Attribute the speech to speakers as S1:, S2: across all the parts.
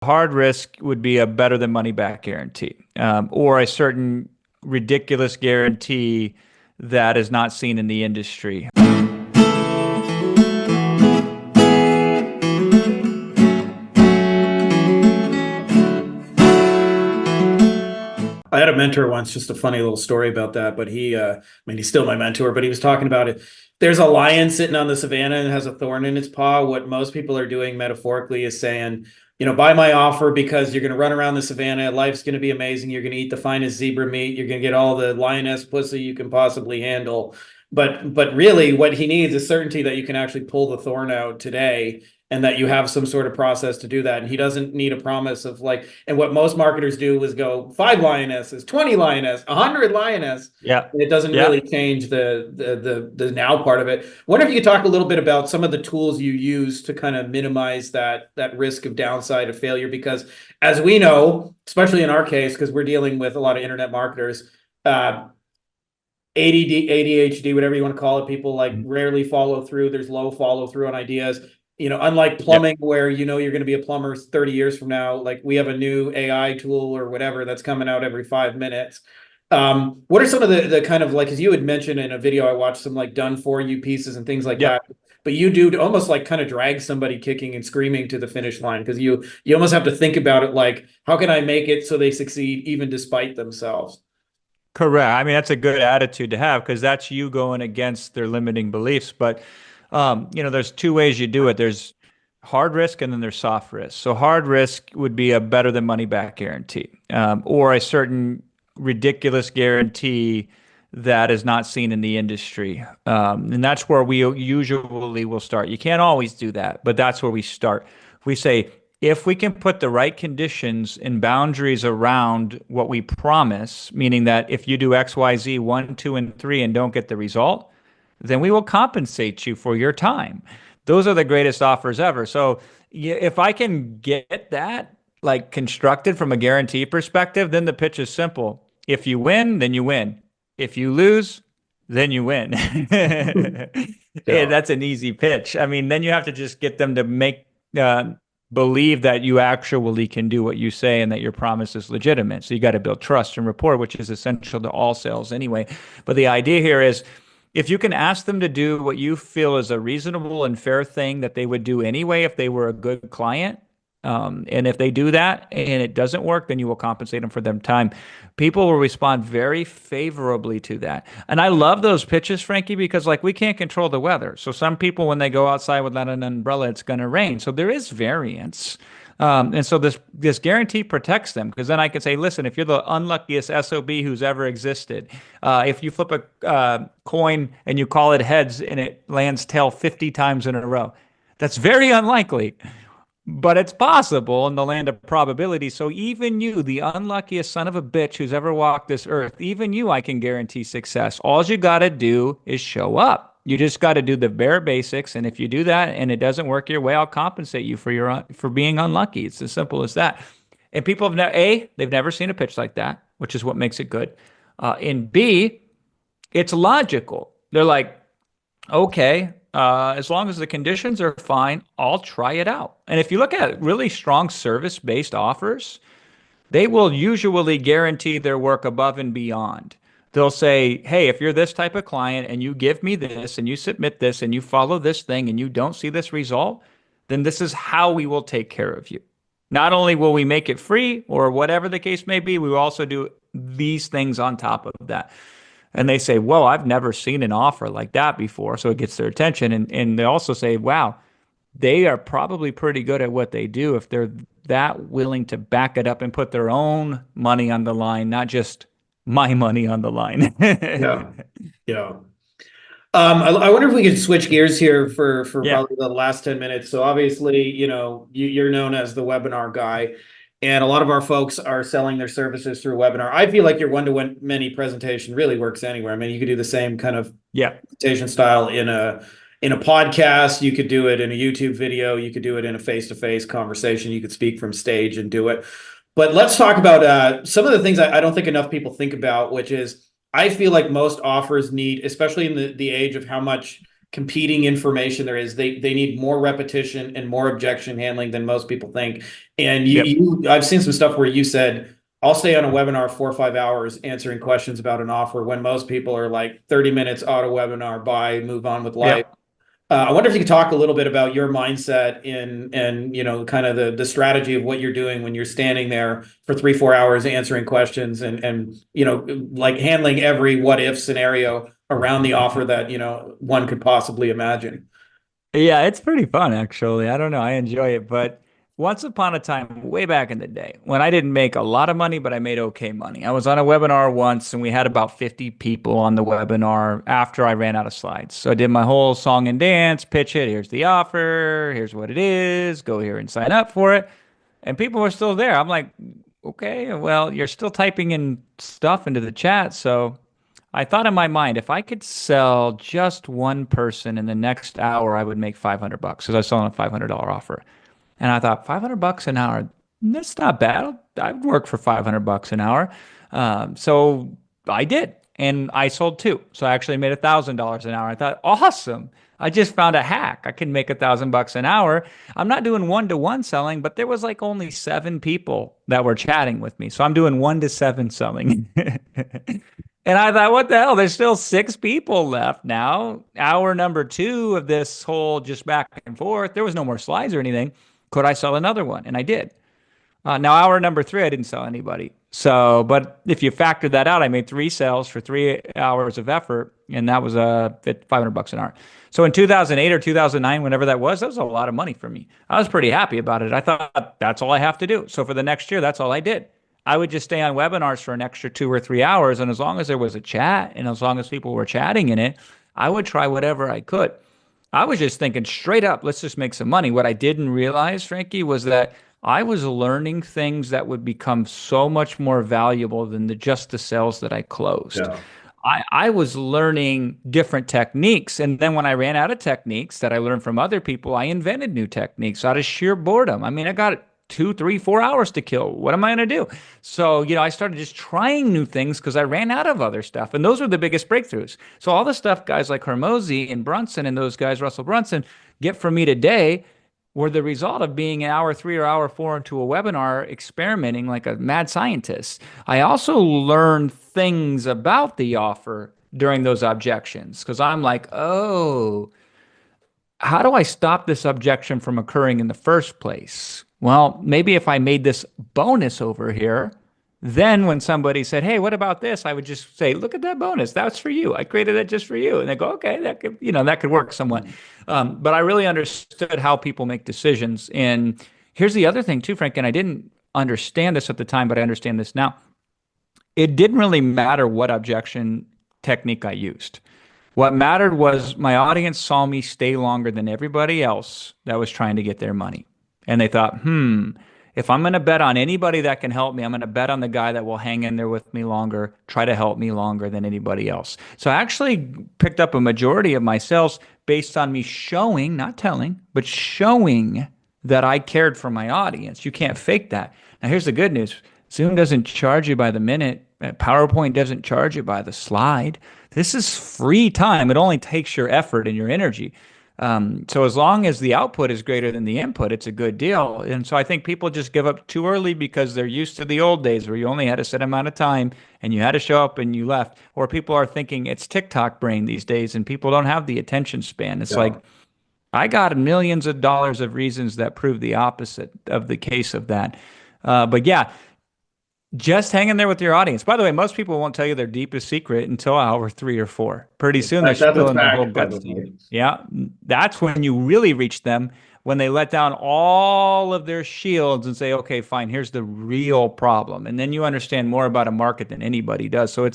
S1: hard risk would be a better than money back guarantee, or a certain ridiculous guarantee that is not seen in the industry.
S2: I had a mentor once, just a funny little story about that, but I mean, he's still my mentor, but he was talking about it. There's a lion sitting on the savannah and has a thorn in its paw. What most people are doing metaphorically is saying, buy my offer because you're going to run around the savannah. Life's going to be amazing. You're going to eat the finest zebra meat. You're going to get all the lioness pussy you can possibly handle. But really what he needs is certainty that you can actually pull the thorn out today and that you have some sort of process to do that. And he doesn't need a promise of and what most marketers do is go 5 lionesses, 20 lioness, 100 lioness.
S1: Yeah.
S2: And it doesn't
S1: Yeah.
S2: really change the now part of it. Wonder if you could talk a little bit about some of the tools you use to kind of minimize that risk of downside of failure, because as we know, especially in our case, because we're dealing with a lot of internet marketers, ADD, ADHD, whatever you want to call it, people rarely follow through. There's low follow through on ideas. Unlike plumbing, where you're going to be a plumber 30 years from now, like we have a new AI tool or whatever that's coming out every 5 minutes. What are some of the kind of as you had mentioned in a video I watched, some done for you pieces and things like that, but you do almost kind of drag somebody kicking and screaming to the finish line, because you almost have to think about it how can I make it so they succeed even despite themselves?
S1: Correct. I mean, that's a good attitude to have, because that's you going against their limiting beliefs. But there's two ways you do it. There's hard risk and then there's soft risk. So hard risk would be a better than money back guarantee, or a certain ridiculous guarantee that is not seen in the industry. And that's where we usually will start. You can't always do that, but that's where we start. We say, if we can put the right conditions and boundaries around what we promise, meaning that if you do X, Y, Z, 1, 2, and 3 and don't get the result, then we will compensate you for your time. Those are the greatest offers ever. So if I can get that constructed from a guarantee perspective, then the pitch is simple. If you win, then you win. If you lose, then you win. Yeah, that's an easy pitch. I mean, then you have to just get them to make believe that you actually can do what you say and that your promise is legitimate. So you got to build trust and rapport, which is essential to all sales anyway. But the idea here is, if you can ask them to do what you feel is a reasonable and fair thing that they would do anyway if they were a good client, and if they do that and it doesn't work, then you will compensate them for their time. People will respond very favorably to that. And I love those pitches, Frankie, because we can't control the weather. So some people, when they go outside without an umbrella, it's going to rain. So there is variance. And so this guarantee protects them, because then I can say, listen, if you're the unluckiest SOB who's ever existed, if you flip a coin and you call it heads and it lands tail 50 times in a row, that's very unlikely. But it's possible in the land of probability. So even you, the unluckiest son of a bitch who's ever walked this earth, even you, I can guarantee success. All you got to do is show up. You just got to do the bare basics. And if you do that and it doesn't work your way, I'll compensate you for being unlucky. It's as simple as that. And people they've never seen a pitch like that, which is what makes it good. And B, it's logical. They're like, okay, as long as the conditions are fine, I'll try it out. And if you look at really strong service-based offers, they will usually guarantee their work above and beyond. They'll say, hey, if you're this type of client and you give me this and you submit this and you follow this thing and you don't see this result, then this is how we will take care of you. Not only will we make it free or whatever the case may be, we will also do these things on top of that. And they say, whoa, I've never seen an offer like that before. So it gets their attention. And they also say, wow, they are probably pretty good at what they do if they're that willing to back it up and put their own money on the line, not just my money on the line.
S2: Yeah. Yeah. I wonder if we could switch gears here for probably the last 10 minutes. So obviously, you're known as the webinar guy, and a lot of our folks are selling their services through webinar. I feel like your one-to-many presentation really works anywhere. I mean, you could do the same kind of presentation style in a podcast. You could do it in a YouTube video. You could do it in a face-to-face conversation. You could speak from stage and do it. But let's talk about some of the things I don't think enough people think about, which is I feel like most offers need, especially in the age of how much competing information there is. They need more repetition and more objection handling than most people think. And
S1: Yep.
S2: I've seen some stuff where you said, I'll stay on a webinar 4 or 5 hours answering questions about an offer when most people are like 30 minutes auto webinar, buy, move on with life.
S1: Yep.
S2: I wonder if you could talk a little bit about your mindset in and kind of the strategy of what you're doing when you're standing there for 3 or 4 hours answering questions and like handling every what if scenario around the offer that one could possibly imagine.
S1: Yeah, it's pretty fun actually. I don't know. I enjoy it, but once upon a time, way back in the day, when I didn't make a lot of money, but I made okay money. I was on a webinar once and we had about 50 people on the webinar after I ran out of slides. So I did my whole song and dance, pitch it. Here's the offer. Here's what it is. Go here and sign up for it. And people were still there. I'm like, okay, well, you're still typing in stuff into the chat. So I thought in my mind, if I could sell just one person in the next hour, I would make 500 bucks because I was selling a $500 offer. And I thought 500 bucks an hour, that's not bad. I'd work for 500 bucks an hour. So I did. And I sold two. So I actually made $1,000 an hour. I thought, awesome. I just found a hack. I can make 1,000 bucks an hour. I'm not doing one-to-one selling, but there was like only 7 people that were chatting with me. So I'm doing 1 to 7 selling. And I thought, what the hell? There's still 6 people left now. Hour number 2 of this whole just back and forth. There was no more slides or anything. Could I sell another one? And I did. Now, hour number 3, I didn't sell anybody. So, but if you factor that out, I made 3 sales for 3 hours of effort, and that was 500 bucks an hour. So in 2008 or 2009, whenever that was a lot of money for me. I was pretty happy about it. I thought that's all I have to do. So for the next year, that's all I did. I would just stay on webinars for an extra 2 or 3 hours, and as long as there was a chat and as long as people were chatting in it, I would try whatever I could. I was just thinking straight up, let's just make some money. What I didn't realize, Frankie, was that I was learning things that would become so much more valuable than just the sales that I closed.
S2: Yeah.
S1: I was learning different techniques. And then when I ran out of techniques that I learned from other people, I invented new techniques out of sheer boredom. I mean, I got 2, 3, 4 hours to kill. What am I going to do? So, I started just trying new things because I ran out of other stuff. And those were the biggest breakthroughs. So all the stuff guys like Hormozi and Brunson and those guys, Russell Brunson, get from me today were the result of being an hour 3 or hour 4 into a webinar experimenting like a mad scientist. I also learned things about the offer during those objections because I'm like, oh, how do I stop this objection from occurring in the first place? Well, maybe if I made this bonus over here, then when somebody said, hey, what about this? I would just say, look at that bonus. That's for you. I created that just for you. And they go, okay, that could work somewhat. But I really understood how people make decisions. And here's the other thing too, Frank, and I didn't understand this at the time, but I understand this now. It didn't really matter what objection technique I used. What mattered was my audience saw me stay longer than everybody else that was trying to get their money. And they thought, if I'm going to bet on anybody that can help me, I'm going to bet on the guy that will hang in there with me longer, try to help me longer than anybody else. So I actually picked up a majority of my sales based on me showing, not telling, but showing that I cared for my audience. You can't fake that. Now, here's the good news. Zoom doesn't charge you by the minute. PowerPoint doesn't charge you by the slide. This is free time. It only takes your effort and your energy. So as long as the output is greater than the input, it's a good deal. And so I think people just give up too early because they're used to the old days where you only had a set amount of time and you had to show up and you left. Or people are thinking it's TikTok brain these days and people don't have the attention span. It's like, I got millions of dollars of reasons that prove the opposite of the case of that. But yeah, just hang in there with your audience. By the way, most people won't tell you their deepest secret until hour 3 or 4. Pretty soon they're spilling their whole guts to you. Yeah, that's when you really reach them, when they let down all of their shields and say, okay, fine, here's the real problem. And then you understand more about a market than anybody does. So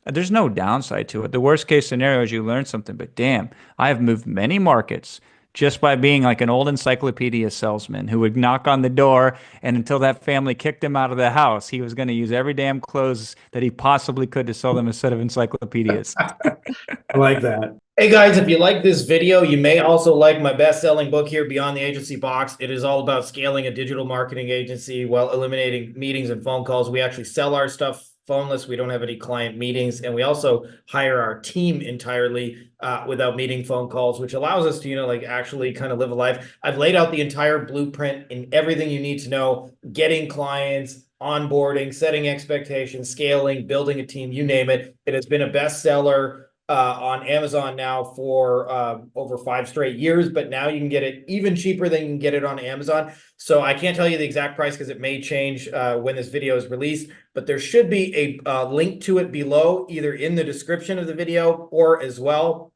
S1: there's no downside to it. The worst case scenario is you learn something, but damn, I have moved many markets just by being like an old encyclopedia salesman who would knock on the door, and until that family kicked him out of the house, he was going to use every damn clothes that he possibly could to sell them a set of encyclopedias.
S2: I like that. Hey guys, if you like this video, you may also like my best-selling book here, Beyond the Agency Box. It is all about scaling a digital marketing agency while eliminating meetings and phone calls. We actually sell our stuff
S3: phoneless. We don't have any client meetings, and we also hire our team entirely without meeting phone calls, which allows us to, like actually kind of live a life. I've laid out the entire blueprint and everything you need to know, getting clients, onboarding, setting expectations, scaling, building a team, you name it. It has been a bestseller on Amazon now for over 5 straight years, but now you can get it even cheaper than you can get it on Amazon. So I can't tell you the exact price because it may change when this video is released, but there should be a link to it below, either in the description of the video or as well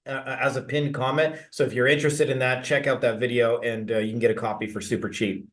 S3: as a pinned comment. So if you're interested in that, check out that video and you can get a copy for super cheap.